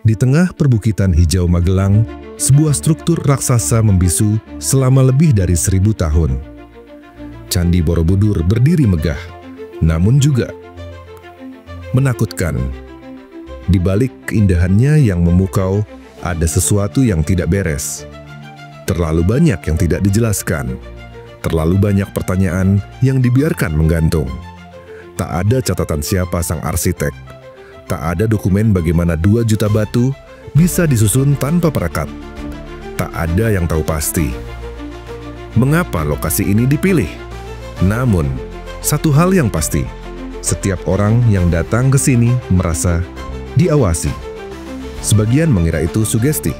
Di tengah perbukitan hijau Magelang, sebuah struktur raksasa membisu selama lebih dari 1000 tahun. Candi Borobudur berdiri megah, namun juga menakutkan. Di balik keindahannya yang memukau, ada sesuatu yang tidak beres. Terlalu banyak yang tidak dijelaskan. Terlalu banyak pertanyaan yang dibiarkan menggantung. Tak ada catatan siapa sang arsitek. Tak ada dokumen bagaimana 2 juta batu bisa disusun tanpa perekat. Tak ada yang tahu pasti mengapa lokasi ini dipilih. Namun, satu hal yang pasti, setiap orang yang datang ke sini merasa diawasi. Sebagian mengira itu sugesti,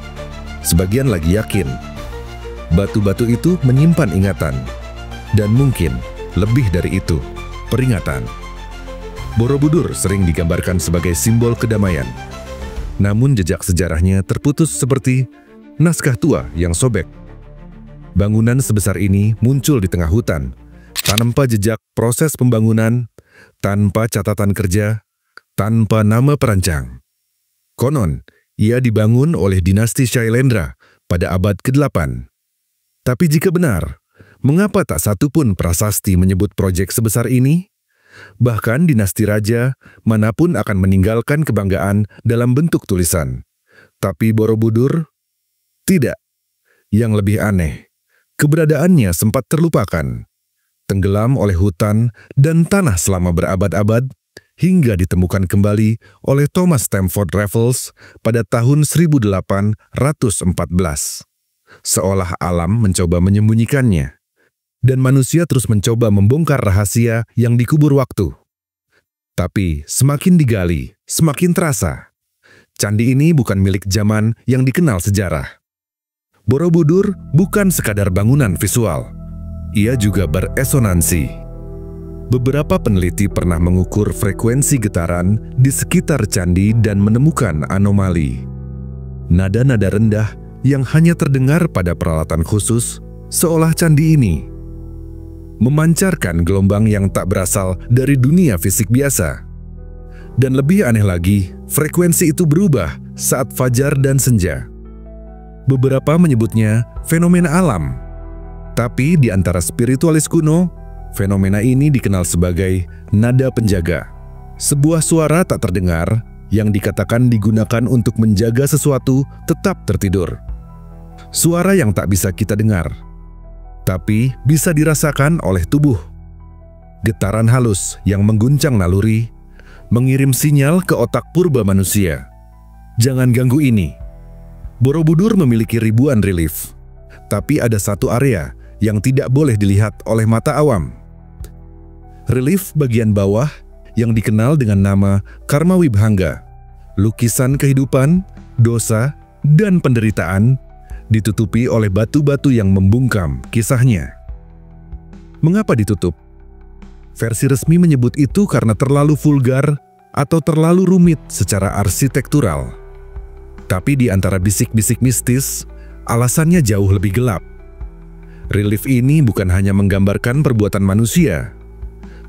sebagian lagi yakin. Batu-batu itu menyimpan ingatan, dan mungkin lebih dari itu, peringatan. Borobudur sering digambarkan sebagai simbol kedamaian. Namun jejak sejarahnya terputus seperti naskah tua yang sobek. Bangunan sebesar ini muncul di tengah hutan, tanpa jejak proses pembangunan, tanpa catatan kerja, tanpa nama perancang. Konon, ia dibangun oleh dinasti Shailendra pada abad ke-8. Tapi jika benar, mengapa tak satu pun prasasti menyebut proyek sebesar ini? Bahkan dinasti raja manapun akan meninggalkan kebanggaan dalam bentuk tulisan. Tapi Borobudur, tidak. Yang lebih aneh, keberadaannya sempat terlupakan. Tenggelam oleh hutan dan tanah selama berabad-abad, hingga ditemukan kembali oleh Thomas Stamford Raffles pada tahun 1814. Seolah alam mencoba menyembunyikannya. Dan manusia terus mencoba membongkar rahasia yang dikubur waktu. Tapi semakin digali, semakin terasa. Candi ini bukan milik zaman yang dikenal sejarah. Borobudur bukan sekadar bangunan visual. Ia juga beresonansi. Beberapa peneliti pernah mengukur frekuensi getaran di sekitar candi dan menemukan anomali. Nada-nada rendah yang hanya terdengar pada peralatan khusus, seolah candi ini memancarkan gelombang yang tak berasal dari dunia fisik biasa. Dan lebih aneh lagi, frekuensi itu berubah saat fajar dan senja. Beberapa menyebutnya fenomena alam. Tapi di antara spiritualis kuno, fenomena ini dikenal sebagai nada penjaga. Sebuah suara tak terdengar yang dikatakan digunakan untuk menjaga sesuatu tetap tertidur. Suara yang tak bisa kita dengar, tapi bisa dirasakan oleh tubuh. Getaran halus yang mengguncang naluri, mengirim sinyal ke otak purba manusia. Jangan ganggu ini. Borobudur memiliki ribuan relief, tapi ada satu area yang tidak boleh dilihat oleh mata awam. Relief bagian bawah yang dikenal dengan nama Karma Wibhanga, lukisan kehidupan, dosa, dan penderitaan, ditutupi oleh batu-batu yang membungkam kisahnya. Mengapa ditutup? Versi resmi menyebut itu karena terlalu vulgar atau terlalu rumit secara arsitektural. Tapi di antara bisik-bisik mistis, alasannya jauh lebih gelap. Relief ini bukan hanya menggambarkan perbuatan manusia,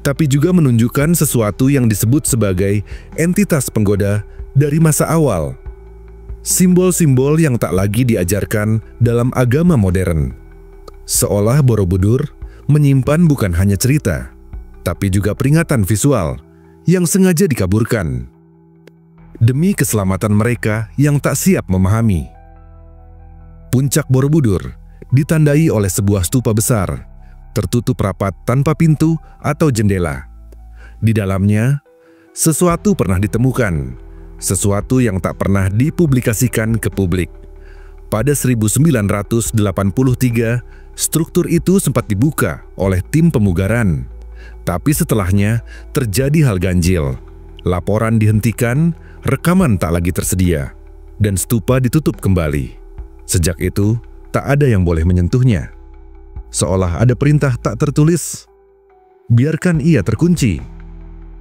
tapi juga menunjukkan sesuatu yang disebut sebagai entitas penggoda dari masa awal. Simbol-simbol yang tak lagi diajarkan dalam agama modern. Seolah Borobudur menyimpan bukan hanya cerita, tapi juga peringatan visual yang sengaja dikaburkan demi keselamatan mereka yang tak siap memahami. Puncak Borobudur ditandai oleh sebuah stupa besar, tertutup rapat tanpa pintu atau jendela. Di dalamnya, sesuatu pernah ditemukan. Sesuatu yang tak pernah dipublikasikan ke publik. Pada 1983, struktur itu sempat dibuka oleh tim pemugaran. Tapi setelahnya terjadi hal ganjil. Laporan dihentikan, rekaman tak lagi tersedia, dan stupa ditutup kembali. Sejak itu, tak ada yang boleh menyentuhnya. Seolah ada perintah tak tertulis. Biarkan ia terkunci.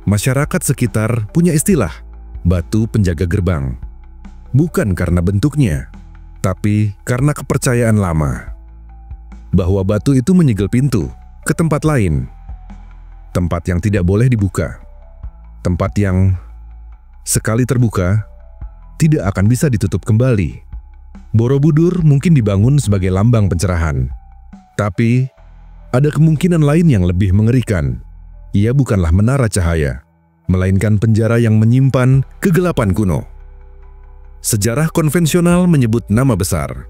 Masyarakat sekitar punya istilah, batu penjaga gerbang. Bukan karena bentuknya, tapi karena kepercayaan lama. Bahwa batu itu menyegel pintu ke tempat lain. Tempat yang tidak boleh dibuka. Tempat yang sekali terbuka, tidak akan bisa ditutup kembali. Borobudur mungkin dibangun sebagai lambang pencerahan. Tapi, ada kemungkinan lain yang lebih mengerikan. Ia bukanlah menara cahaya, melainkan penjara yang menyimpan kegelapan kuno. Sejarah konvensional menyebut nama besar.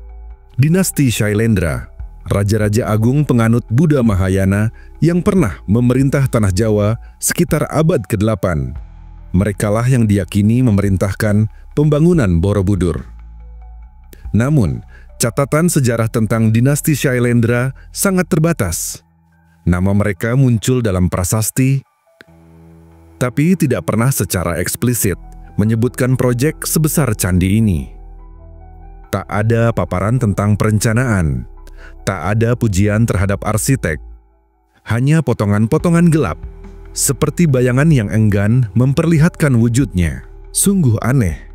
Dinasti Shailendra, raja-raja agung penganut Buddha Mahayana yang pernah memerintah tanah Jawa sekitar abad ke-8. Merekalah yang diyakini memerintahkan pembangunan Borobudur. Namun, catatan sejarah tentang dinasti Shailendra sangat terbatas. Nama mereka muncul dalam prasasti, tapi tidak pernah secara eksplisit menyebutkan proyek sebesar candi ini. Tak ada paparan tentang perencanaan, tak ada pujian terhadap arsitek, hanya potongan-potongan gelap, seperti bayangan yang enggan memperlihatkan wujudnya. Sungguh aneh,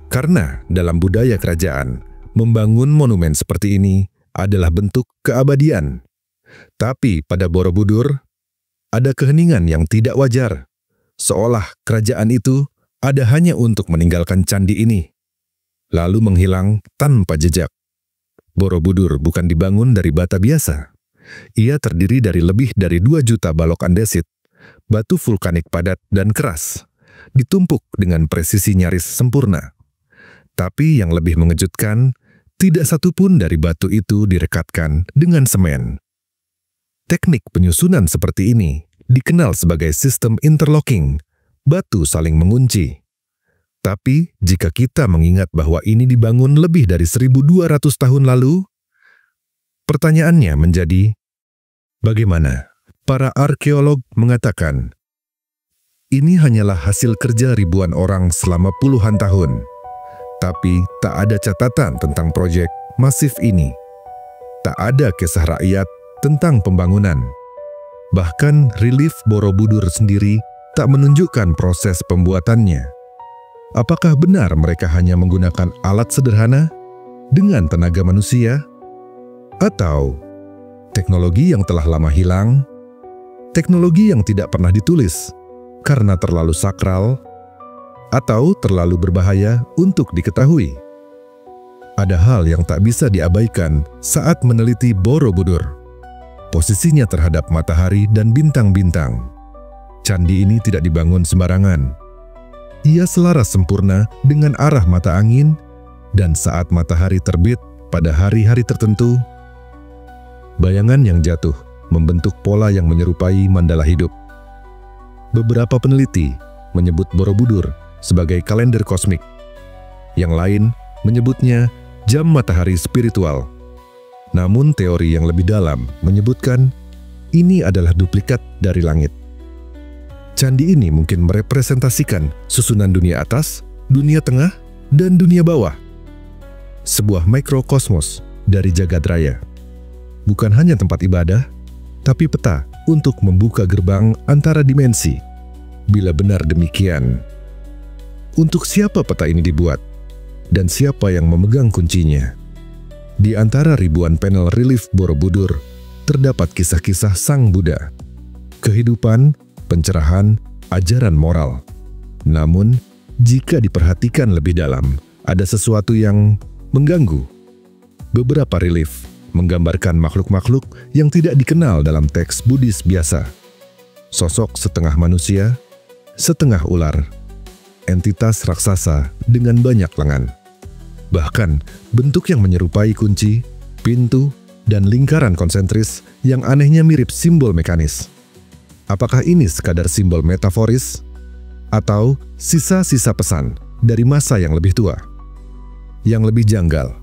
karena dalam budaya kerajaan, membangun monumen seperti ini adalah bentuk keabadian. Tapi pada Borobudur, ada keheningan yang tidak wajar, seolah kerajaan itu ada hanya untuk meninggalkan candi ini, lalu menghilang tanpa jejak. Borobudur bukan dibangun dari bata biasa. Ia terdiri dari lebih dari 2 juta balok andesit, batu vulkanik padat dan keras, ditumpuk dengan presisi nyaris sempurna. Tapi yang lebih mengejutkan, tidak satu pun dari batu itu direkatkan dengan semen. Teknik penyusunan seperti ini dikenal sebagai sistem interlocking, batu saling mengunci. Tapi, jika kita mengingat bahwa ini dibangun lebih dari 1.200 tahun lalu, pertanyaannya menjadi, bagaimana? Para arkeolog mengatakan, ini hanyalah hasil kerja ribuan orang selama puluhan tahun. Tapi, tak ada catatan tentang proyek masif ini. Tak ada kisah rakyat tentang pembangunan. Bahkan, relief Borobudur sendiri tak menunjukkan proses pembuatannya. Apakah benar mereka hanya menggunakan alat sederhana dengan tenaga manusia? Atau teknologi yang telah lama hilang? Teknologi yang tidak pernah ditulis karena terlalu sakral atau terlalu berbahaya untuk diketahui? Ada hal yang tak bisa diabaikan saat meneliti Borobudur. Posisinya terhadap matahari dan bintang-bintang. Candi ini tidak dibangun sembarangan. Ia selaras sempurna dengan arah mata angin, dan saat matahari terbit pada hari-hari tertentu, bayangan yang jatuh membentuk pola yang menyerupai mandala hidup. Beberapa peneliti menyebut Borobudur sebagai kalender kosmik. Yang lain menyebutnya jam matahari spiritual. Namun teori yang lebih dalam menyebutkan ini adalah duplikat dari langit. Candi ini mungkin merepresentasikan susunan dunia atas, dunia tengah, dan dunia bawah. Sebuah mikrokosmos dari jagat raya. Bukan hanya tempat ibadah, tapi peta untuk membuka gerbang antara dimensi. Bila benar demikian, untuk siapa peta ini dibuat? Dan siapa yang memegang kuncinya? Di antara ribuan panel relief Borobudur, terdapat kisah-kisah Sang Buddha, kehidupan, pencerahan, ajaran moral. Namun, jika diperhatikan lebih dalam, ada sesuatu yang mengganggu. Beberapa relief menggambarkan makhluk-makhluk yang tidak dikenal dalam teks Buddhis biasa. Sosok setengah manusia, setengah ular, entitas raksasa dengan banyak lengan. Bahkan, bentuk yang menyerupai kunci, pintu, dan lingkaran konsentris yang anehnya mirip simbol mekanis. Apakah ini sekadar simbol metaforis? Atau sisa-sisa pesan dari masa yang lebih tua? Yang lebih janggal,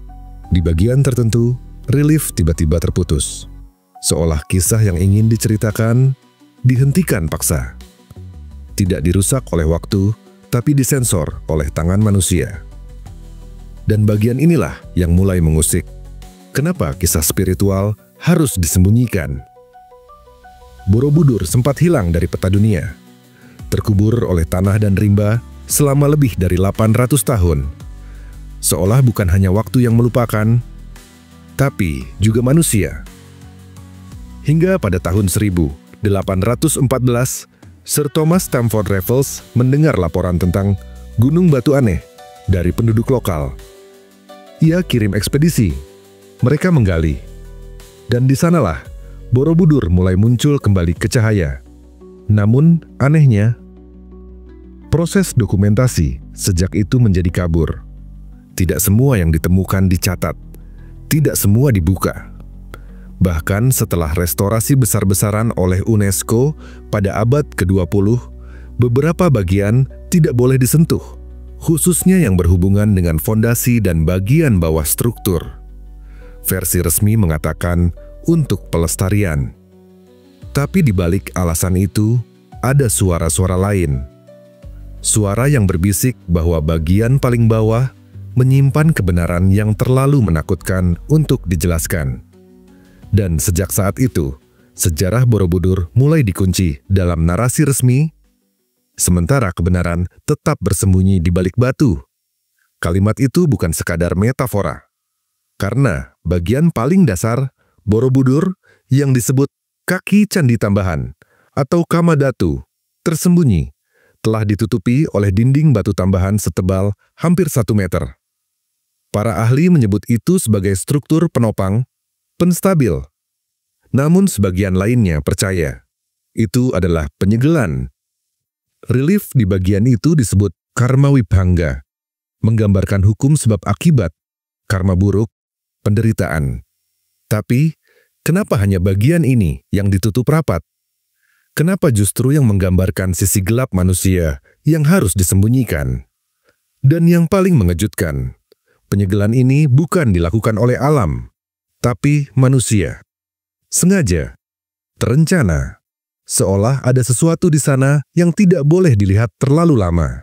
di bagian tertentu, relief tiba-tiba terputus. Seolah kisah yang ingin diceritakan dihentikan paksa. Tidak dirusak oleh waktu, tapi disensor oleh tangan manusia. Dan bagian inilah yang mulai mengusik. Kenapa kisah spiritual harus disembunyikan? Borobudur sempat hilang dari peta dunia, terkubur oleh tanah dan rimba selama lebih dari 800 tahun. Seolah bukan hanya waktu yang melupakan, tapi juga manusia. Hingga pada tahun 1814, Sir Thomas Stamford Raffles mendengar laporan tentang gunung batu aneh dari penduduk lokal. Ia kirim ekspedisi. Mereka menggali. Dan di sanalah Borobudur mulai muncul kembali ke cahaya. Namun, anehnya, proses dokumentasi sejak itu menjadi kabur. Tidak semua yang ditemukan dicatat. Tidak semua dibuka. Bahkan setelah restorasi besar-besaran oleh UNESCO pada abad ke-20, beberapa bagian tidak boleh disentuh, khususnya yang berhubungan dengan fondasi dan bagian bawah struktur. Versi resmi mengatakan untuk pelestarian. Tapi di balik alasan itu, ada suara-suara lain. Suara yang berbisik bahwa bagian paling bawah menyimpan kebenaran yang terlalu menakutkan untuk dijelaskan. Dan sejak saat itu, sejarah Borobudur mulai dikunci dalam narasi resmi, sementara kebenaran tetap bersembunyi di balik batu. Kalimat itu bukan sekadar metafora. Karena bagian paling dasar Borobudur yang disebut kaki candi tambahan atau Kamadatu tersembunyi, telah ditutupi oleh dinding batu tambahan setebal hampir 1 meter. Para ahli menyebut itu sebagai struktur penopang, penstabil. Namun sebagian lainnya percaya itu adalah penyegelan. Relief di bagian itu disebut karma wibhanga, menggambarkan hukum sebab akibat, karma buruk, penderitaan. Tapi, kenapa hanya bagian ini yang ditutup rapat? Kenapa justru yang menggambarkan sisi gelap manusia yang harus disembunyikan? Dan yang paling mengejutkan, penyegelan ini bukan dilakukan oleh alam, tapi manusia. Sengaja, terencana, seolah ada sesuatu di sana yang tidak boleh dilihat terlalu lama.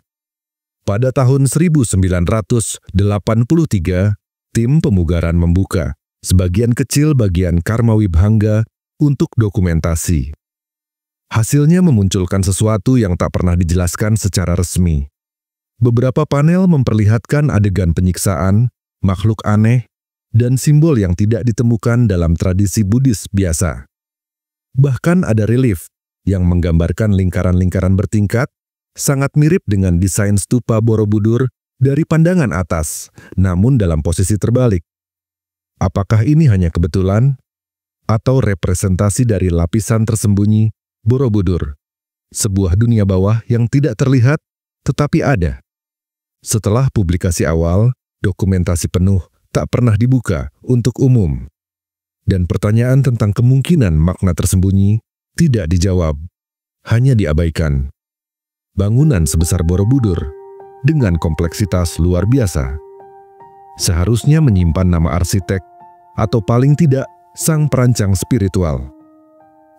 Pada tahun 1983, tim pemugaran membuka sebagian kecil bagian karma wibhanga untuk dokumentasi. Hasilnya memunculkan sesuatu yang tak pernah dijelaskan secara resmi. Beberapa panel memperlihatkan adegan penyiksaan, makhluk aneh, dan simbol yang tidak ditemukan dalam tradisi Buddhis biasa. Bahkan ada relief yang menggambarkan lingkaran-lingkaran bertingkat, sangat mirip dengan desain stupa Borobudur dari pandangan atas, namun dalam posisi terbalik. Apakah ini hanya kebetulan? Atau representasi dari lapisan tersembunyi Borobudur? Sebuah dunia bawah yang tidak terlihat, tetapi ada. Setelah publikasi awal, dokumentasi penuh tak pernah dibuka untuk umum. Dan pertanyaan tentang kemungkinan makna tersembunyi tidak dijawab, hanya diabaikan. Bangunan sebesar Borobudur, dengan kompleksitas luar biasa, seharusnya menyimpan nama arsitek, atau paling tidak sang perancang spiritual.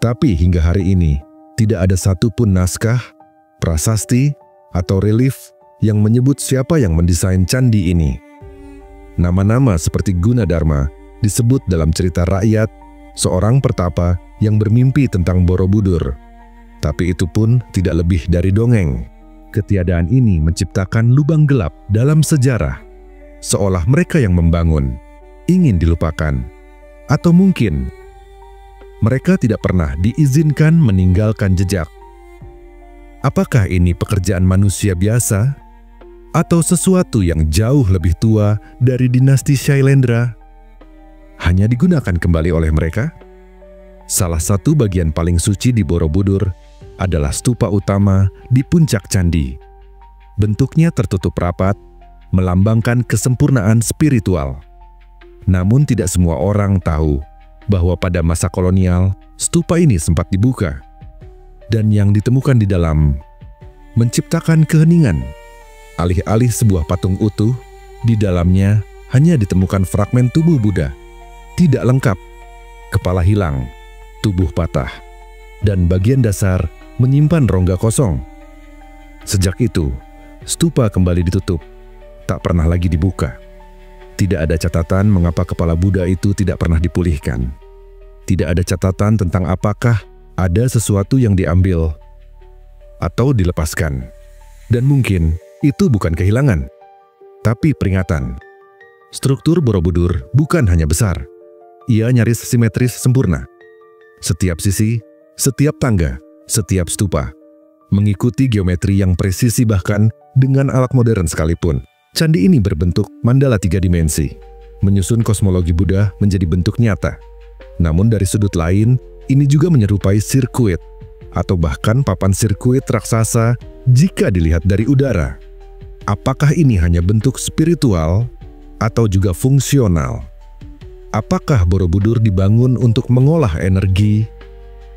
Tapi hingga hari ini, tidak ada satupun naskah, prasasti, atau relief yang menyebut siapa yang mendesain candi ini. Nama-nama seperti Gunadarma disebut dalam cerita rakyat, seorang pertapa yang bermimpi tentang Borobudur. Tapi itu pun tidak lebih dari dongeng. Ketiadaan ini menciptakan lubang gelap dalam sejarah, seolah mereka yang membangun ingin dilupakan. Atau mungkin mereka tidak pernah diizinkan meninggalkan jejak. Apakah ini pekerjaan manusia biasa? Atau sesuatu yang jauh lebih tua dari dinasti Shailendra? Hanya digunakan kembali oleh mereka? Salah satu bagian paling suci di Borobudur adalah stupa utama di puncak candi. Bentuknya tertutup rapat, melambangkan kesempurnaan spiritual. Namun tidak semua orang tahu bahwa pada masa kolonial, stupa ini sempat dibuka. Dan yang ditemukan di dalam menciptakan keheningan. Alih-alih sebuah patung utuh, di dalamnya hanya ditemukan fragmen tubuh Buddha. Tidak lengkap, kepala hilang, tubuh patah, dan bagian dasar menyimpan rongga kosong. Sejak itu, stupa kembali ditutup, tak pernah lagi dibuka. Tidak ada catatan mengapa kepala Buddha itu tidak pernah dipulihkan. Tidak ada catatan tentang apakah ada sesuatu yang diambil atau dilepaskan. Dan mungkin itu bukan kehilangan, tapi peringatan. Struktur Borobudur bukan hanya besar, ia nyaris simetris sempurna. Setiap sisi, setiap tangga, setiap stupa mengikuti geometri yang presisi bahkan dengan alat modern sekalipun Candi ini berbentuk mandala 3 dimensi, menyusun kosmologi Buddha menjadi bentuk nyata. Namun dari sudut lain, ini juga menyerupai sirkuit, atau bahkan papan sirkuit raksasa jika dilihat dari udara. Apakah ini hanya bentuk spiritual atau juga fungsional? Apakah Borobudur dibangun untuk mengolah energi,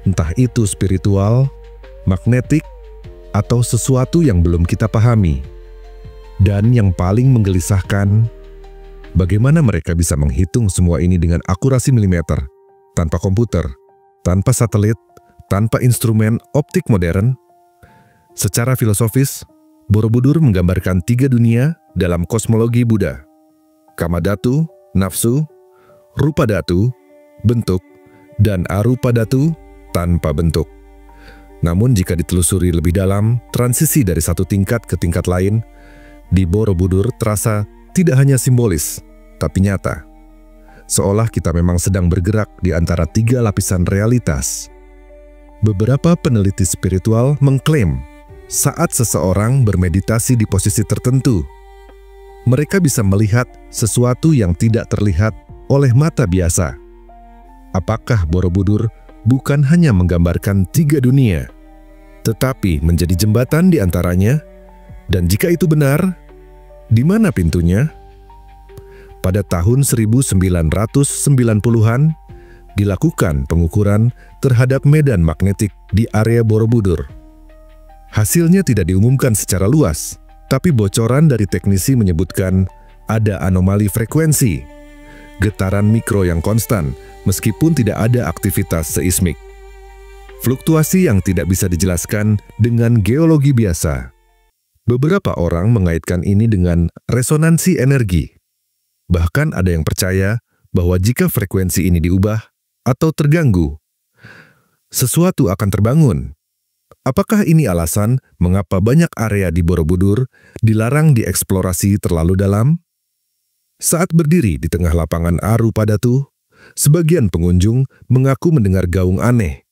entah itu spiritual, magnetik, atau sesuatu yang belum kita pahami? Dan yang paling menggelisahkan, bagaimana mereka bisa menghitung semua ini dengan akurasi milimeter, tanpa komputer, tanpa satelit, tanpa instrumen optik modern? Secara filosofis, Borobudur menggambarkan 3 dunia dalam kosmologi Buddha: Kamadhatu, nafsu; Rupadhatu, bentuk; dan Arupadhatu, tanpa bentuk. Namun jika ditelusuri lebih dalam, transisi dari satu tingkat ke tingkat lain di Borobudur terasa tidak hanya simbolis, tapi nyata. Seolah kita memang sedang bergerak di antara 3 lapisan realitas. Beberapa peneliti spiritual mengklaim saat seseorang bermeditasi di posisi tertentu, mereka bisa melihat sesuatu yang tidak terlihat oleh mata biasa. Apakah Borobudur bukan hanya menggambarkan 3 dunia, tetapi menjadi jembatan di antaranya? Dan jika itu benar, di mana pintunya? Pada tahun 1990-an, dilakukan pengukuran terhadap medan magnetik di area Borobudur. Hasilnya tidak diumumkan secara luas, tapi bocoran dari teknisi menyebutkan ada anomali frekuensi, getaran mikro yang konstan meskipun tidak ada aktivitas seismik. Fluktuasi yang tidak bisa dijelaskan dengan geologi biasa. Beberapa orang mengaitkan ini dengan resonansi energi. Bahkan ada yang percaya bahwa jika frekuensi ini diubah atau terganggu, sesuatu akan terbangun. Apakah ini alasan mengapa banyak area di Borobudur dilarang dieksplorasi terlalu dalam? Saat berdiri di tengah lapangan Arupadhatu, sebagian pengunjung mengaku mendengar gaung aneh,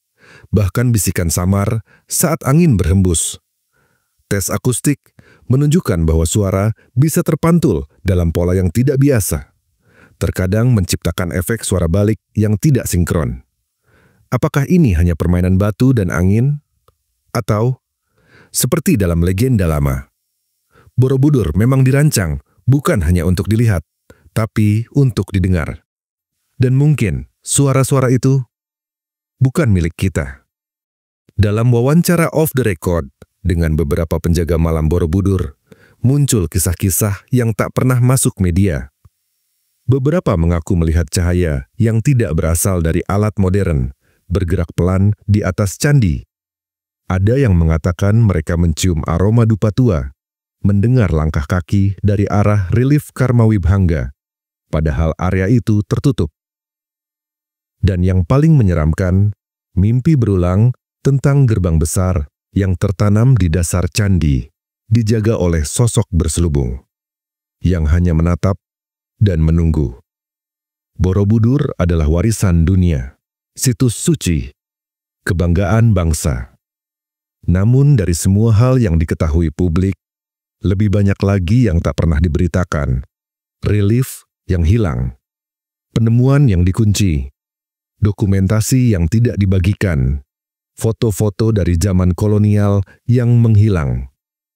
bahkan bisikan samar saat angin berhembus. Tes akustik menunjukkan bahwa suara bisa terpantul dalam pola yang tidak biasa, terkadang menciptakan efek suara balik yang tidak sinkron. Apakah ini hanya permainan batu dan angin? Atau, seperti dalam legenda lama, Borobudur memang dirancang bukan hanya untuk dilihat, tapi untuk didengar. Dan mungkin suara-suara itu bukan milik kita. Dalam wawancara off the record dengan beberapa penjaga malam Borobudur, muncul kisah-kisah yang tak pernah masuk media. Beberapa mengaku melihat cahaya yang tidak berasal dari alat modern, bergerak pelan di atas candi. Ada yang mengatakan mereka mencium aroma dupa tua, mendengar langkah kaki dari arah relief Karmawibhanga, padahal area itu tertutup. Dan yang paling menyeramkan, mimpi berulang tentang gerbang besar yang tertanam di dasar candi, dijaga oleh sosok berselubung, yang hanya menatap dan menunggu. Borobudur adalah warisan dunia, situs suci, kebanggaan bangsa. Namun dari semua hal yang diketahui publik, lebih banyak lagi yang tak pernah diberitakan. Relief yang hilang, penemuan yang dikunci, dokumentasi yang tidak dibagikan, foto-foto dari zaman kolonial yang menghilang,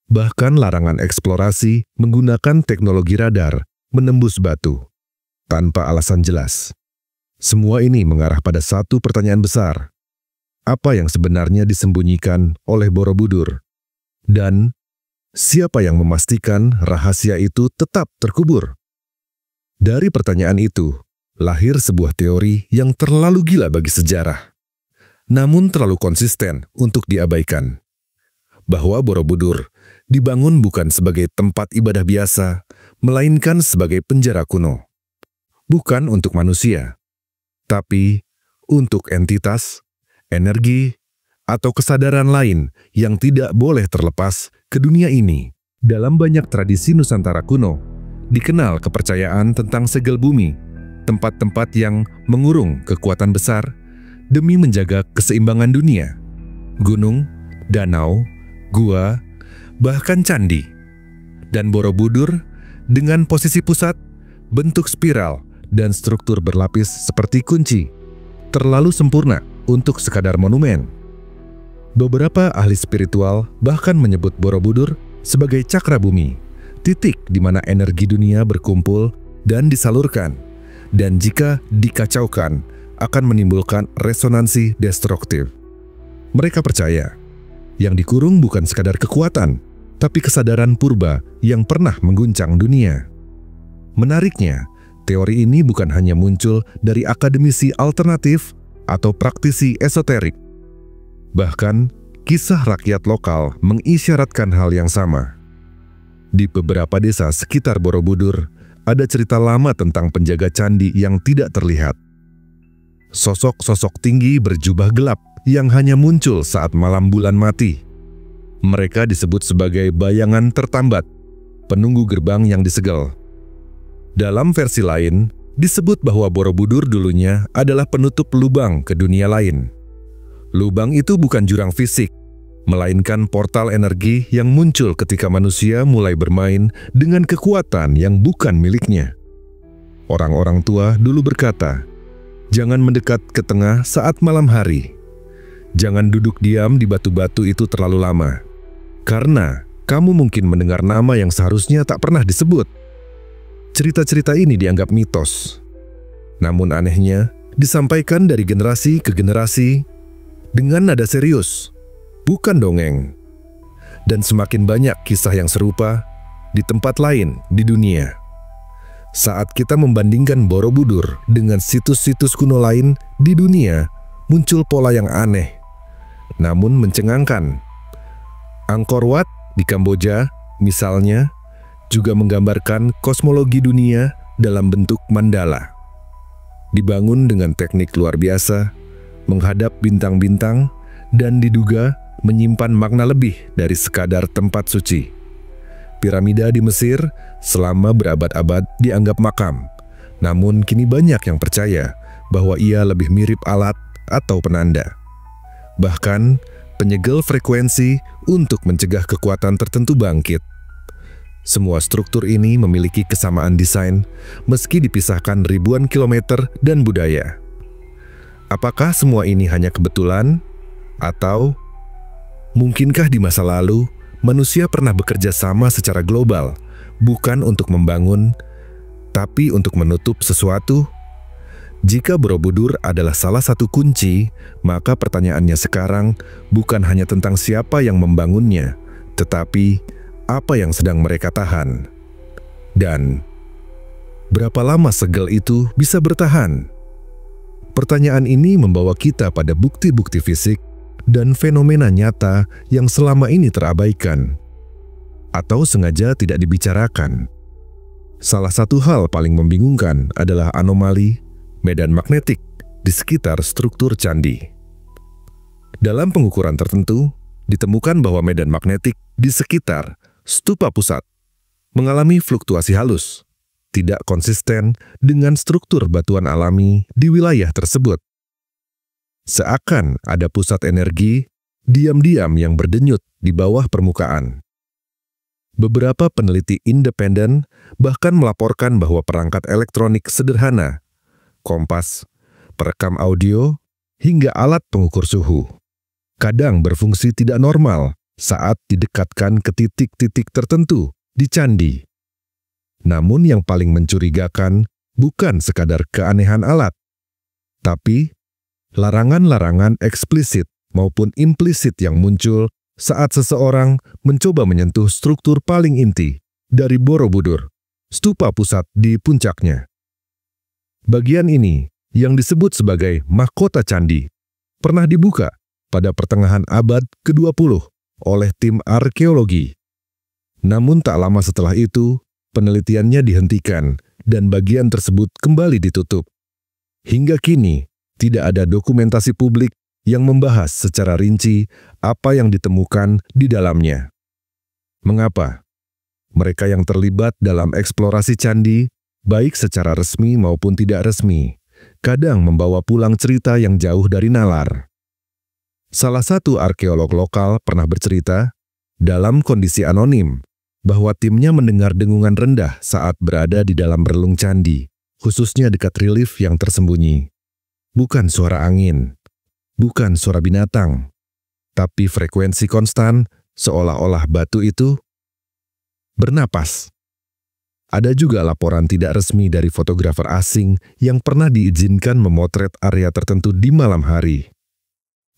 bahkan larangan eksplorasi menggunakan teknologi radar menembus batu, tanpa alasan jelas. Semua ini mengarah pada satu pertanyaan besar. Apa yang sebenarnya disembunyikan oleh Borobudur? Dan siapa yang memastikan rahasia itu tetap terkubur? Dari pertanyaan itu, lahir sebuah teori yang terlalu gila bagi sejarah, namun terlalu konsisten untuk diabaikan. Bahwa Borobudur dibangun bukan sebagai tempat ibadah biasa, melainkan sebagai penjara kuno. Bukan untuk manusia, tapi untuk entitas, energi, atau kesadaran lain yang tidak boleh terlepas ke dunia ini. Dalam banyak tradisi Nusantara kuno, dikenal kepercayaan tentang segel bumi, tempat-tempat yang mengurung kekuatan besar demi menjaga keseimbangan dunia. Gunung, danau, gua, bahkan candi. Dan Borobudur dengan posisi pusat, bentuk spiral, dan struktur berlapis seperti kunci, terlalu sempurna untuk sekadar monumen. Beberapa ahli spiritual bahkan menyebut Borobudur sebagai cakra bumi, titik di mana energi dunia berkumpul dan disalurkan, dan jika dikacaukan akan menimbulkan resonansi destruktif. Mereka percaya yang dikurung bukan sekadar kekuatan, tapi kesadaran purba yang pernah mengguncang dunia. Menariknya, teori ini bukan hanya muncul dari akademisi alternatif atau praktisi esoterik. Bahkan, kisah rakyat lokal mengisyaratkan hal yang sama. Di beberapa desa sekitar Borobudur, ada cerita lama tentang penjaga candi yang tidak terlihat. Sosok-sosok tinggi berjubah gelap yang hanya muncul saat malam bulan mati. Mereka disebut sebagai bayangan tertambat, penunggu gerbang yang disegel. Dalam versi lain, disebut bahwa Borobudur dulunya adalah penutup lubang ke dunia lain. Lubang itu bukan jurang fisik, melainkan portal energi yang muncul ketika manusia mulai bermain dengan kekuatan yang bukan miliknya. Orang-orang tua dulu berkata, "Jangan mendekat ke tengah saat malam hari. Jangan duduk diam di batu-batu itu terlalu lama, karena kamu mungkin mendengar nama yang seharusnya tak pernah disebut." Cerita-cerita ini dianggap mitos. Namun anehnya, disampaikan dari generasi ke generasi dengan nada serius, bukan dongeng. Dan semakin banyak kisah yang serupa di tempat lain di dunia. Saat kita membandingkan Borobudur dengan situs-situs kuno lain di dunia, muncul pola yang aneh, namun mencengangkan. Angkor Wat di Kamboja, misalnya, juga menggambarkan kosmologi dunia dalam bentuk mandala. Dibangun dengan teknik luar biasa, menghadap bintang-bintang, dan diduga menyimpan makna lebih dari sekadar tempat suci. Piramida di Mesir selama berabad-abad dianggap makam, namun kini banyak yang percaya bahwa ia lebih mirip alat atau penanda. Bahkan, penyegel frekuensi untuk mencegah kekuatan tertentu bangkit. Semua struktur ini memiliki kesamaan desain meski dipisahkan ribuan kilometer dan budaya. Apakah semua ini hanya kebetulan? Atau mungkinkah di masa lalu manusia pernah bekerja sama secara global, bukan untuk membangun, tapi untuk menutup sesuatu? Jika Borobudur adalah salah satu kunci, maka pertanyaannya sekarang bukan hanya tentang siapa yang membangunnya, tetapi apa yang sedang mereka tahan. Dan berapa lama segel itu bisa bertahan? Pertanyaan ini membawa kita pada bukti-bukti fisik dan fenomena nyata yang selama ini terabaikan atau sengaja tidak dibicarakan. Salah satu hal paling membingungkan adalah anomali medan magnetik di sekitar struktur candi. Dalam pengukuran tertentu, ditemukan bahwa medan magnetik di sekitar stupa pusat mengalami fluktuasi halus, tidak konsisten dengan struktur batuan alami di wilayah tersebut. Seakan ada pusat energi diam-diam yang berdenyut di bawah permukaan. Beberapa peneliti independen bahkan melaporkan bahwa perangkat elektronik sederhana, kompas, perekam audio, hingga alat pengukur suhu, kadang berfungsi tidak normal saat didekatkan ke titik-titik tertentu di candi. Namun yang paling mencurigakan bukan sekadar keanehan alat, tapi larangan-larangan eksplisit maupun implisit yang muncul saat seseorang mencoba menyentuh struktur paling inti dari Borobudur, stupa pusat di puncaknya. Bagian ini, yang disebut sebagai mahkota candi, pernah dibuka pada pertengahan abad ke-20 oleh tim arkeologi. Namun tak lama setelah itu, penelitiannya dihentikan dan bagian tersebut kembali ditutup. Hingga kini, tidak ada dokumentasi publik yang membahas secara rinci apa yang ditemukan di dalamnya. Mengapa? Mereka yang terlibat dalam eksplorasi candi, baik secara resmi maupun tidak resmi, kadang membawa pulang cerita yang jauh dari nalar. Salah satu arkeolog lokal pernah bercerita, dalam kondisi anonim, bahwa timnya mendengar dengungan rendah saat berada di dalam relung candi, khususnya dekat relief yang tersembunyi. Bukan suara angin, bukan suara binatang, tapi frekuensi konstan seolah-olah batu itu bernapas. Ada juga laporan tidak resmi dari fotografer asing yang pernah diizinkan memotret area tertentu di malam hari.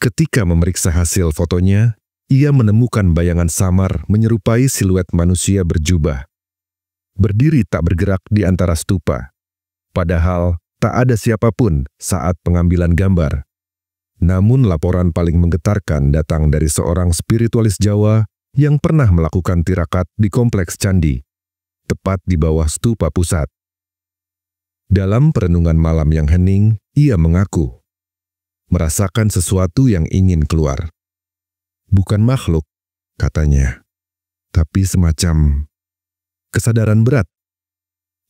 Ketika memeriksa hasil fotonya, ia menemukan bayangan samar menyerupai siluet manusia berjubah. Berdiri tak bergerak di antara stupa. Padahal tak ada siapapun saat pengambilan gambar. Namun laporan paling menggetarkan datang dari seorang spiritualis Jawa yang pernah melakukan tirakat di kompleks candi, tepat di bawah stupa pusat. Dalam perenungan malam yang hening, ia mengaku merasakan sesuatu yang ingin keluar. Bukan makhluk, katanya, tapi semacam kesadaran berat.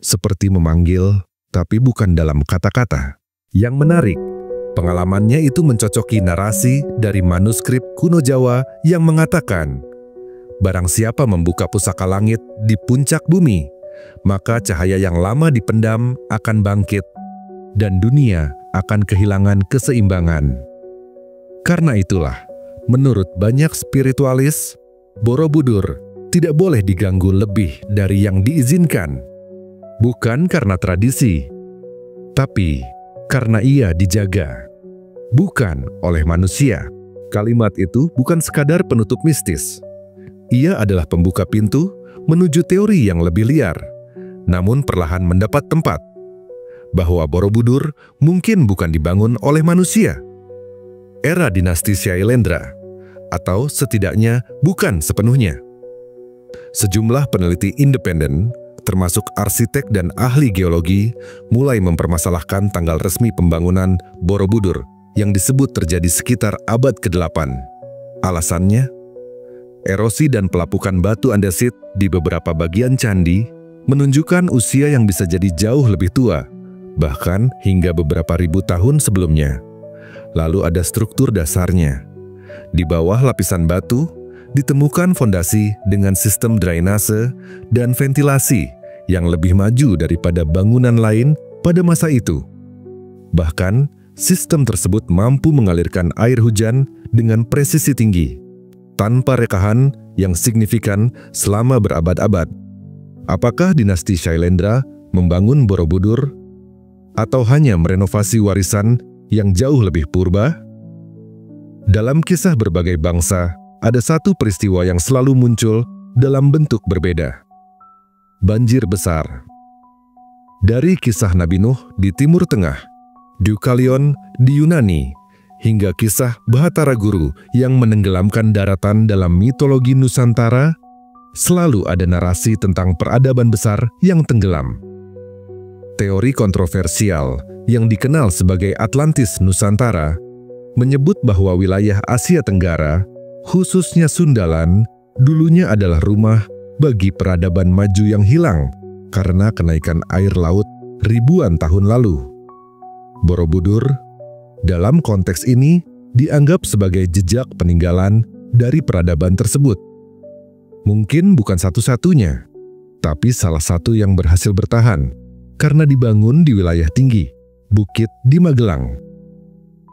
Seperti memanggil, tapi bukan dalam kata-kata. Yang menarik, pengalamannya itu mencocoki narasi dari manuskrip kuno Jawa yang mengatakan, barang siapa membuka pusaka langit di puncak bumi, maka cahaya yang lama dipendam akan bangkit, dan dunia akan kehilangan keseimbangan. Karena itulah, menurut banyak spiritualis, Borobudur tidak boleh diganggu lebih dari yang diizinkan. Bukan karena tradisi, tapi karena ia dijaga. Bukan oleh manusia. Kalimat itu bukan sekadar penutup mistis. Ia adalah pembuka pintu menuju teori yang lebih liar, namun perlahan mendapat tempat. Bahwa Borobudur mungkin bukan dibangun oleh manusia. Era dinasti Syailendra, atau setidaknya bukan sepenuhnya. Sejumlah peneliti independen, termasuk arsitek dan ahli geologi, mulai mempermasalahkan tanggal resmi pembangunan Borobudur yang disebut terjadi sekitar abad ke-8. Alasannya, erosi dan pelapukan batu andesit di beberapa bagian candi menunjukkan usia yang bisa jadi jauh lebih tua, bahkan hingga beberapa ribu tahun sebelumnya. Lalu ada struktur dasarnya. Di bawah lapisan batu, ditemukan fondasi dengan sistem drainase dan ventilasi yang lebih maju daripada bangunan lain pada masa itu. Bahkan, sistem tersebut mampu mengalirkan air hujan dengan presisi tinggi, tanpa rekahan yang signifikan selama berabad-abad. Apakah dinasti Syailendra membangun Borobudur atau hanya merenovasi warisan yang jauh lebih purba? Dalam kisah berbagai bangsa, ada satu peristiwa yang selalu muncul dalam bentuk berbeda. Banjir besar. Dari kisah Nabi Nuh di Timur Tengah, Deukalion di Yunani, hingga kisah Bahatara Guru yang menenggelamkan daratan dalam mitologi Nusantara, selalu ada narasi tentang peradaban besar yang tenggelam. Teori kontroversial yang dikenal sebagai Atlantis Nusantara menyebut bahwa wilayah Asia Tenggara, khususnya Sundalan, dulunya adalah rumah bagi peradaban maju yang hilang karena kenaikan air laut ribuan tahun lalu. Borobudur, dalam konteks ini, dianggap sebagai jejak peninggalan dari peradaban tersebut. Mungkin bukan satu-satunya, tapi salah satu yang berhasil bertahan karena dibangun di wilayah tinggi, bukit di Magelang.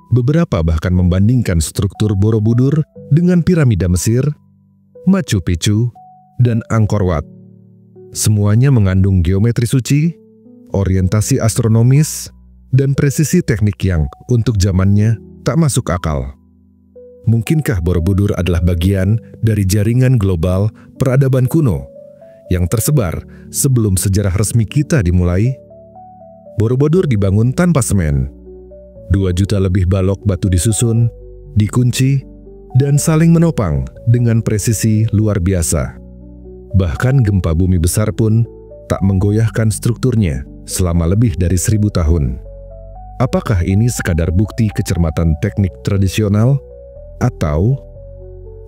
Beberapa bahkan membandingkan struktur Borobudur dengan piramida Mesir, Machu Picchu, dan Angkor Wat. Semuanya mengandung geometri suci, orientasi astronomis, dan presisi teknik yang untuk zamannya tak masuk akal. Mungkinkah Borobudur adalah bagian dari jaringan global peradaban kuno yang tersebar sebelum sejarah resmi kita dimulai? Borobudur dibangun tanpa semen. 2 juta lebih balok batu disusun, dikunci, dan saling menopang dengan presisi luar biasa. Bahkan gempa bumi besar pun tak menggoyahkan strukturnya selama lebih dari 1000 tahun. Apakah ini sekadar bukti kecermatan teknik tradisional? Atau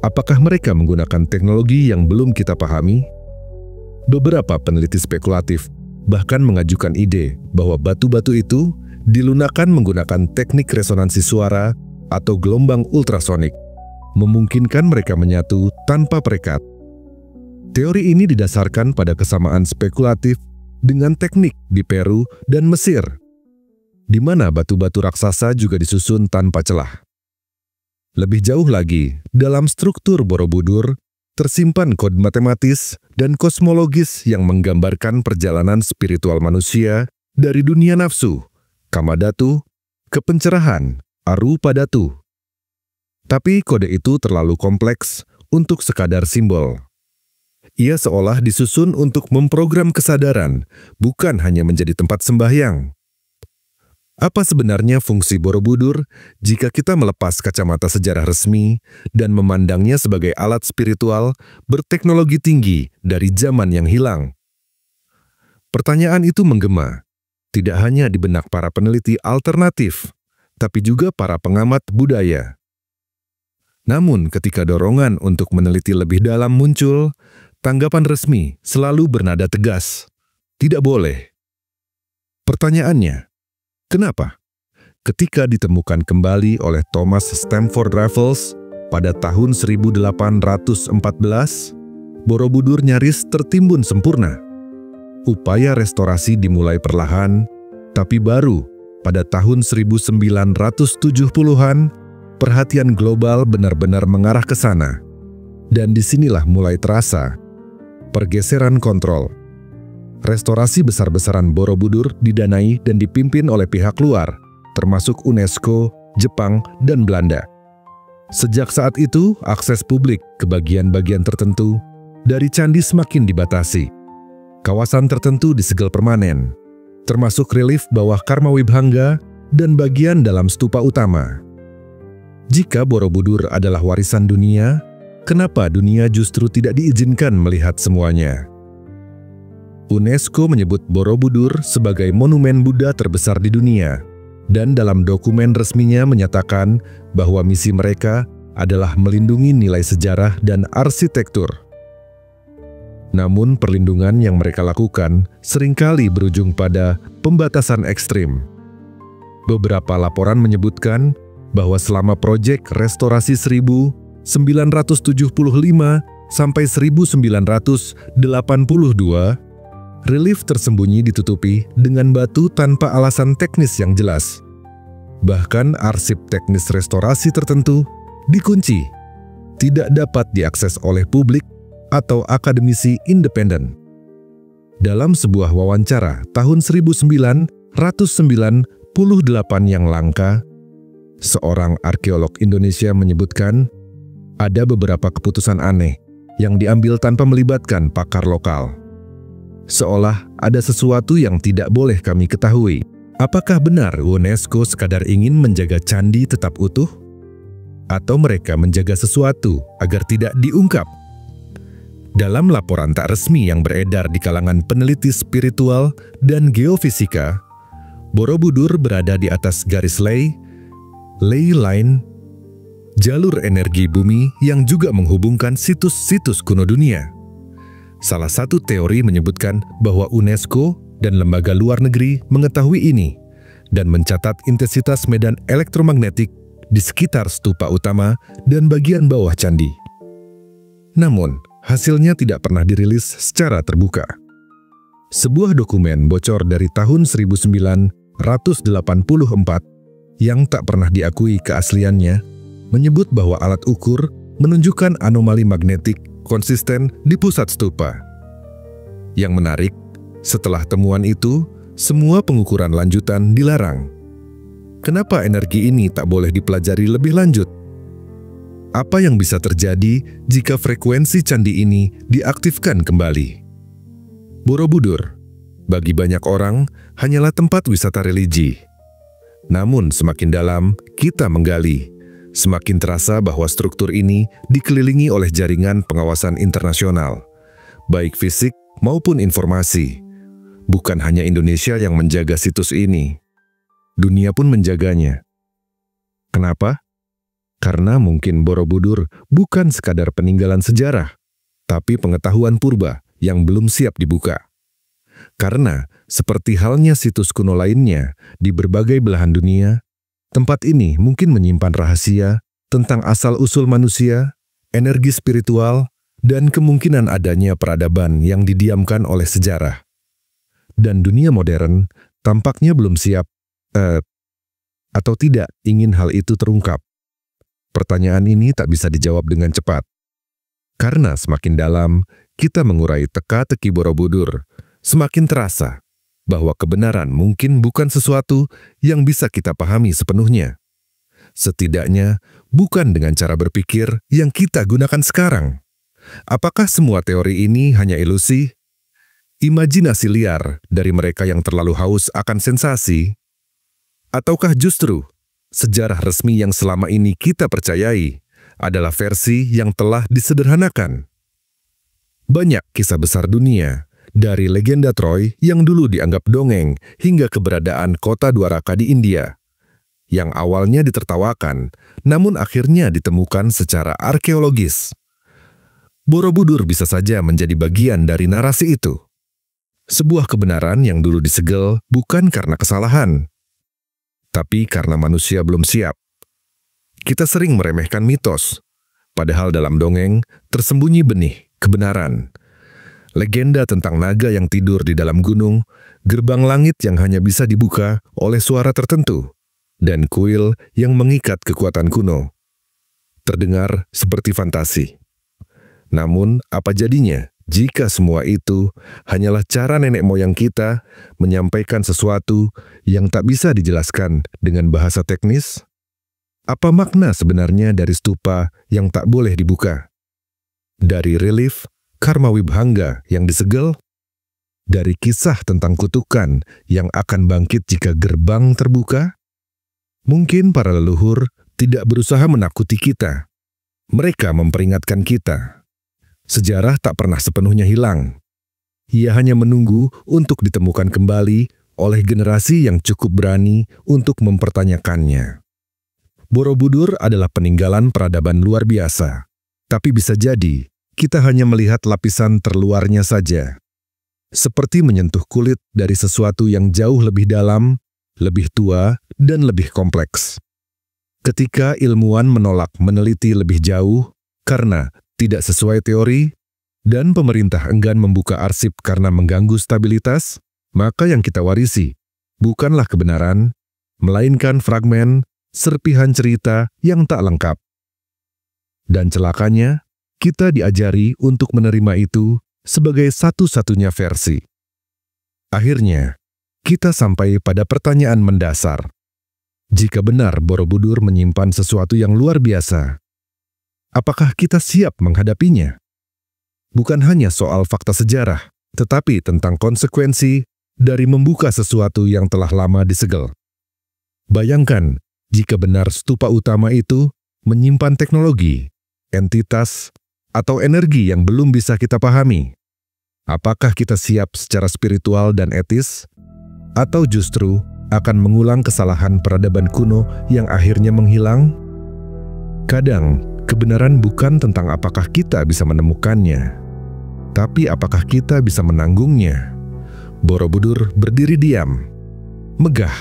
apakah mereka menggunakan teknologi yang belum kita pahami? Beberapa peneliti spekulatif bahkan mengajukan ide bahwa batu-batu itu dilunakan menggunakan teknik resonansi suara atau gelombang ultrasonik, memungkinkan mereka menyatu tanpa perekat. Teori ini didasarkan pada kesamaan spekulatif dengan teknik di Peru dan Mesir, di mana batu-batu raksasa juga disusun tanpa celah. Lebih jauh lagi, dalam struktur Borobudur, tersimpan kode matematis dan kosmologis yang menggambarkan perjalanan spiritual manusia dari dunia nafsu, Kamadhatu, ke pencerahan, Arupadhatu. Tapi kode itu terlalu kompleks untuk sekadar simbol. Ia seolah disusun untuk memprogram kesadaran, bukan hanya menjadi tempat sembahyang. Apa sebenarnya fungsi Borobudur jika kita melepas kacamata sejarah resmi dan memandangnya sebagai alat spiritual berteknologi tinggi dari zaman yang hilang? Pertanyaan itu menggema, tidak hanya di benak para peneliti alternatif, tapi juga para pengamat budaya. Namun ketika dorongan untuk meneliti lebih dalam muncul, tanggapan resmi selalu bernada tegas. Tidak boleh. Pertanyaannya, kenapa? Ketika ditemukan kembali oleh Thomas Stamford Raffles pada tahun 1814, Borobudur nyaris tertimbun sempurna. Upaya restorasi dimulai perlahan, tapi baru pada tahun 1970-an, perhatian global benar-benar mengarah ke sana. Dan disinilah mulai terasa pergeseran kontrol. Restorasi besar-besaran Borobudur didanai dan dipimpin oleh pihak luar, termasuk UNESCO, Jepang, dan Belanda. Sejak saat itu, akses publik ke bagian-bagian tertentu dari candi semakin dibatasi. Kawasan tertentu disegel permanen, termasuk relief bawah Karma Wibhanga dan bagian dalam stupa utama. Jika Borobudur adalah warisan dunia, kenapa dunia justru tidak diizinkan melihat semuanya? UNESCO menyebut Borobudur sebagai monumen Buddha terbesar di dunia, dan dalam dokumen resminya menyatakan bahwa misi mereka adalah melindungi nilai sejarah dan arsitektur. Namun perlindungan yang mereka lakukan seringkali berujung pada pembatasan ekstrim. Beberapa laporan menyebutkan bahwa selama proyek restorasi 1975 sampai 1982, relief tersembunyi ditutupi dengan batu tanpa alasan teknis yang jelas. Bahkan arsip teknis restorasi tertentu dikunci, tidak dapat diakses oleh publik atau akademisi independen. Dalam sebuah wawancara tahun 1998 yang langka, seorang arkeolog Indonesia menyebutkan ada beberapa keputusan aneh yang diambil tanpa melibatkan pakar lokal. Seolah ada sesuatu yang tidak boleh kami ketahui. Apakah benar UNESCO sekadar ingin menjaga candi tetap utuh? Atau mereka menjaga sesuatu agar tidak diungkap? Dalam laporan tak resmi yang beredar di kalangan peneliti spiritual dan geofisika, Borobudur berada di atas garis ley line, jalur energi bumi yang juga menghubungkan situs-situs kuno dunia. Salah satu teori menyebutkan bahwa UNESCO dan lembaga luar negeri mengetahui ini dan mencatat intensitas medan elektromagnetik di sekitar stupa utama dan bagian bawah candi. Namun, hasilnya tidak pernah dirilis secara terbuka. Sebuah dokumen bocor dari tahun 1984 yang tak pernah diakui keasliannya menyebut bahwa alat ukur menunjukkan anomali magnetik konsisten di pusat stupa. Yang menarik, setelah temuan itu, semua pengukuran lanjutan dilarang. Kenapa energi ini tak boleh dipelajari lebih lanjut? Apa yang bisa terjadi jika frekuensi candi ini diaktifkan kembali? Borobudur, bagi banyak orang, hanyalah tempat wisata religi. Namun semakin dalam kita menggali, semakin terasa bahwa struktur ini dikelilingi oleh jaringan pengawasan internasional, baik fisik maupun informasi. Bukan hanya Indonesia yang menjaga situs ini, dunia pun menjaganya. Kenapa? Karena mungkin Borobudur bukan sekadar peninggalan sejarah, tapi pengetahuan purba yang belum siap dibuka. Karena, seperti halnya situs kuno lainnya di berbagai belahan dunia, tempat ini mungkin menyimpan rahasia tentang asal-usul manusia, energi spiritual, dan kemungkinan adanya peradaban yang didiamkan oleh sejarah. Dan dunia modern tampaknya belum siap, atau tidak ingin hal itu terungkap. Pertanyaan ini tak bisa dijawab dengan cepat. Karena semakin dalam kita mengurai teka-teki Borobudur, semakin terasa bahwa kebenaran mungkin bukan sesuatu yang bisa kita pahami sepenuhnya. Setidaknya bukan dengan cara berpikir yang kita gunakan sekarang. Apakah semua teori ini hanya ilusi? Imajinasi liar dari mereka yang terlalu haus akan sensasi? Ataukah justru sejarah resmi yang selama ini kita percayai adalah versi yang telah disederhanakan? Banyak kisah besar dunia, dari legenda Troy yang dulu dianggap dongeng hingga keberadaan kota Dwaraka di India, yang awalnya ditertawakan, namun akhirnya ditemukan secara arkeologis. Borobudur bisa saja menjadi bagian dari narasi itu. Sebuah kebenaran yang dulu disegel bukan karena kesalahan, tapi karena manusia belum siap. Kita sering meremehkan mitos, padahal dalam dongeng tersembunyi benih kebenaran. Legenda tentang naga yang tidur di dalam gunung, gerbang langit yang hanya bisa dibuka oleh suara tertentu, dan kuil yang mengikat kekuatan kuno. Terdengar seperti fantasi. Namun, apa jadinya jika semua itu hanyalah cara nenek moyang kita menyampaikan sesuatu yang tak bisa dijelaskan dengan bahasa teknis? Apa makna sebenarnya dari stupa yang tak boleh dibuka? Dari relief Karma Wibhanga yang disegel? Dari kisah tentang kutukan yang akan bangkit jika gerbang terbuka? Mungkin para leluhur tidak berusaha menakuti kita. Mereka memperingatkan kita. Sejarah tak pernah sepenuhnya hilang. Ia hanya menunggu untuk ditemukan kembali oleh generasi yang cukup berani untuk mempertanyakannya. Borobudur adalah peninggalan peradaban luar biasa, tapi bisa jadi kita hanya melihat lapisan terluarnya saja. Seperti menyentuh kulit dari sesuatu yang jauh lebih dalam, lebih tua, dan lebih kompleks. Ketika ilmuwan menolak meneliti lebih jauh karena tidak sesuai teori, dan pemerintah enggan membuka arsip karena mengganggu stabilitas, maka yang kita warisi bukanlah kebenaran, melainkan fragmen, serpihan cerita yang tak lengkap. Dan celakanya, kita diajari untuk menerima itu sebagai satu-satunya versi. Akhirnya, kita sampai pada pertanyaan mendasar. Jika benar Borobudur menyimpan sesuatu yang luar biasa, apakah kita siap menghadapinya? Bukan hanya soal fakta sejarah, tetapi tentang konsekuensi dari membuka sesuatu yang telah lama disegel. Bayangkan, jika benar stupa utama itu menyimpan teknologi, entitas, atau energi yang belum bisa kita pahami. Apakah kita siap secara spiritual dan etis? Atau justru akan mengulang kesalahan peradaban kuno yang akhirnya menghilang? Kadang, kebenaran bukan tentang apakah kita bisa menemukannya, tapi apakah kita bisa menanggungnya. Borobudur berdiri diam, megah,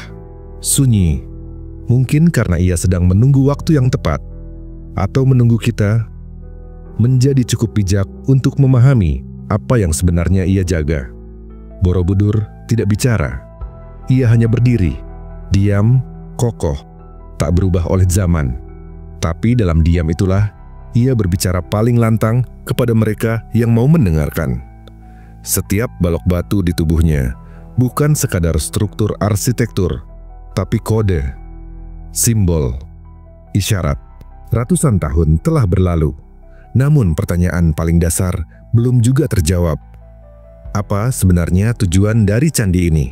sunyi, mungkin karena ia sedang menunggu waktu yang tepat, atau menunggu kita menjadi cukup bijak untuk memahami apa yang sebenarnya ia jaga. Borobudur tidak bicara, ia hanya berdiri, diam, kokoh, tak berubah oleh zaman. Tapi dalam diam itulah, ia berbicara paling lantang kepada mereka yang mau mendengarkan. Setiap balok batu di tubuhnya bukan sekadar struktur arsitektur, tapi kode, simbol, isyarat. Ratusan tahun telah berlalu, namun pertanyaan paling dasar belum juga terjawab. Apa sebenarnya tujuan dari candi ini?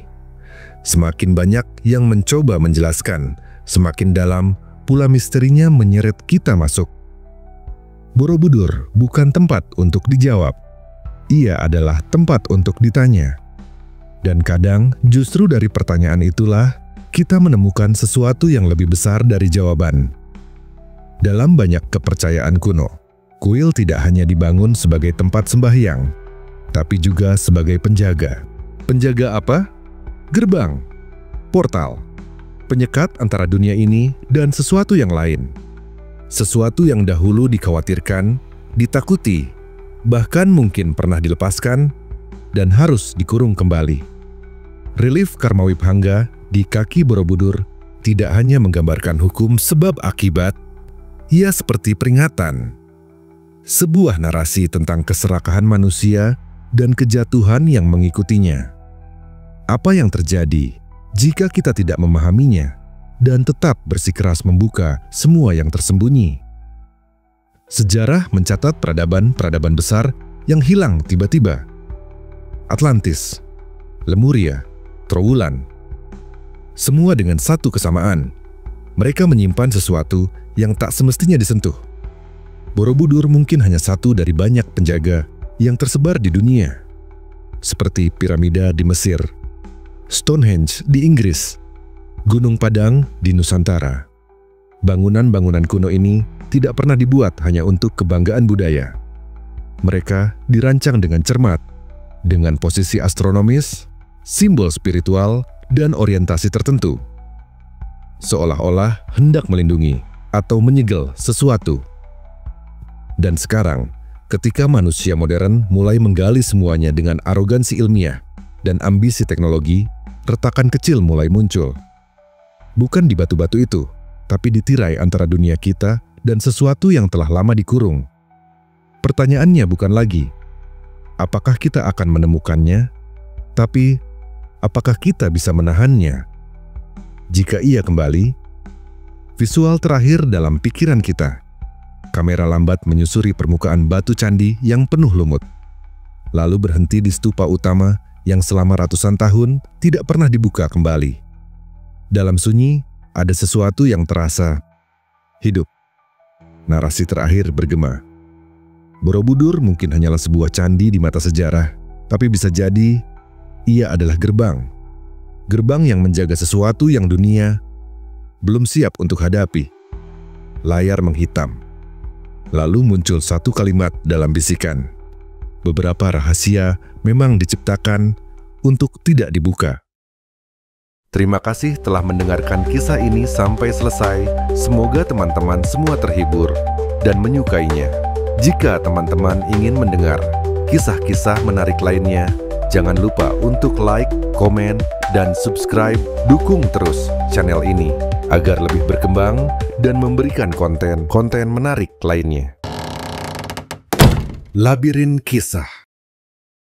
Semakin banyak yang mencoba menjelaskan, semakin dalam pula misterinya menyeret kita masuk. Borobudur bukan tempat untuk dijawab. Ia adalah tempat untuk ditanya. Dan kadang justru dari pertanyaan itulah kita menemukan sesuatu yang lebih besar dari jawaban. Dalam banyak kepercayaan kuno, kuil tidak hanya dibangun sebagai tempat sembahyang, tapi juga sebagai penjaga. Penjaga apa? Gerbang, portal, penyekat antara dunia ini dan sesuatu yang lain. Sesuatu yang dahulu dikhawatirkan, ditakuti, bahkan mungkin pernah dilepaskan dan harus dikurung kembali. Relief Karmawibhanga di kaki Borobudur tidak hanya menggambarkan hukum sebab akibat, ia seperti peringatan. Sebuah narasi tentang keserakahan manusia dan kejatuhan yang mengikutinya. Apa yang terjadi jika kita tidak memahaminya dan tetap bersikeras membuka semua yang tersembunyi? Sejarah mencatat peradaban-peradaban besar yang hilang tiba-tiba. Atlantis, Lemuria, Trowulan. Semua dengan satu kesamaan. Mereka menyimpan sesuatu yang tak semestinya disentuh. Borobudur mungkin hanya satu dari banyak penjaga yang tersebar di dunia. Seperti piramida di Mesir, Stonehenge di Inggris, Gunung Padang di Nusantara. Bangunan-bangunan kuno ini tidak pernah dibuat hanya untuk kebanggaan budaya. Mereka dirancang dengan cermat, dengan posisi astronomis, simbol spiritual, dan orientasi tertentu. Seolah-olah hendak melindungi atau menyegel sesuatu. Dan sekarang, ketika manusia modern mulai menggali semuanya dengan arogansi ilmiah dan ambisi teknologi, retakan kecil mulai muncul. Bukan di batu-batu itu, tapi di tirai antara dunia kita dan sesuatu yang telah lama dikurung. Pertanyaannya bukan lagi, apakah kita akan menemukannya, tapi apakah kita bisa menahannya? Jika ia kembali, visual terakhir dalam pikiran kita, kamera lambat menyusuri permukaan batu candi yang penuh lumut, lalu berhenti di stupa utama yang selama ratusan tahun tidak pernah dibuka kembali. Dalam sunyi, ada sesuatu yang terasa hidup. Narasi terakhir bergema. Borobudur mungkin hanyalah sebuah candi di mata sejarah, tapi bisa jadi ia adalah gerbang. Gerbang yang menjaga sesuatu yang dunia belum siap untuk hadapi. Layar menghitam. Lalu muncul satu kalimat dalam bisikan. Beberapa rahasia memang diciptakan untuk tidak dibuka. Terima kasih telah mendengarkan kisah ini sampai selesai. Semoga teman-teman semua terhibur dan menyukainya. Jika teman-teman ingin mendengar kisah-kisah menarik lainnya, jangan lupa untuk like, komen, dan subscribe. Dukung terus channel ini agar lebih berkembang dan memberikan konten-konten menarik lainnya. Labirin Kisah.